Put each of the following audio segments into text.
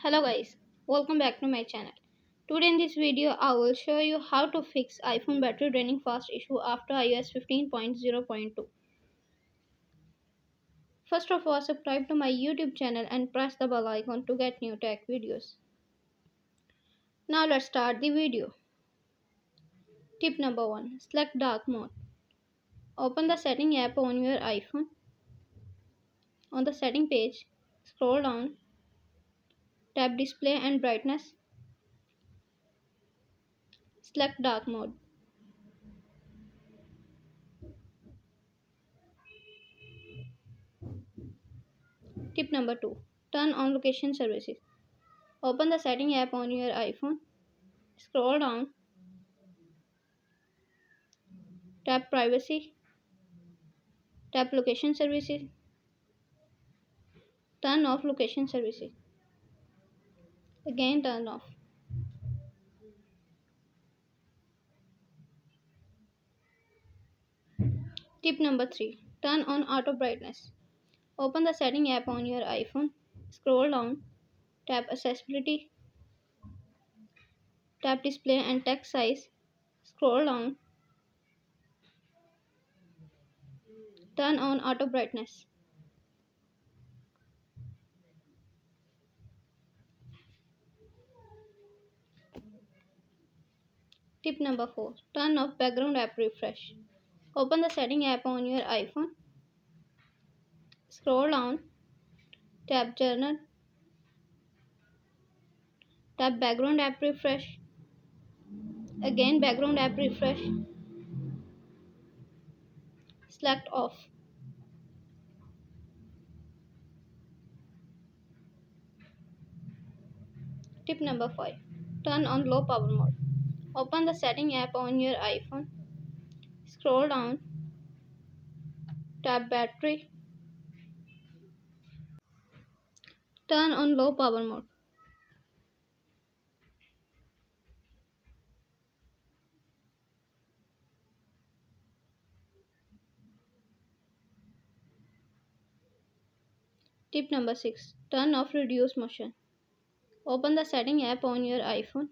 Hello guys, welcome back to my channel. Today in this video I will show you how to fix iPhone battery draining fast issue after iOS 15.0.2. First of all, subscribe to my YouTube channel and press the bell icon to get new tech videos. Now let's start the video. Tip number 1. Select dark mode. Open the setting app on your iPhone. On the setting page, scroll down, tap display and brightness, select dark mode. Tip number 2. Turn on location services. Open the setting app on your iPhone. Scroll down, tap privacy, tap location services, turn off location services. Again turn off. Tip number 3. Turn on auto brightness. Open the setting app on your iPhone. Scroll down, tap accessibility, tap display and text size. Scroll down, turn on auto brightness. Tip number 4. Turn off background app refresh. Open the setting app on your iPhone. Scroll down, tap journal, tap background app refresh. Again background app refresh. Select off. Tip number 5. Turn on low power mode. Open the setting app on your iPhone. Scroll down, tap battery, turn on low power mode. Tip number 6. Turn off reduce motion. Open the setting app on your iPhone.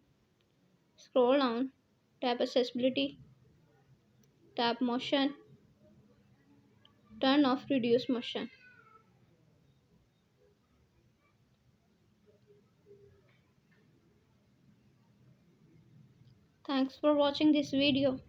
Scroll down, tap accessibility, tap motion, turn off reduce motion. Thanks for watching this video.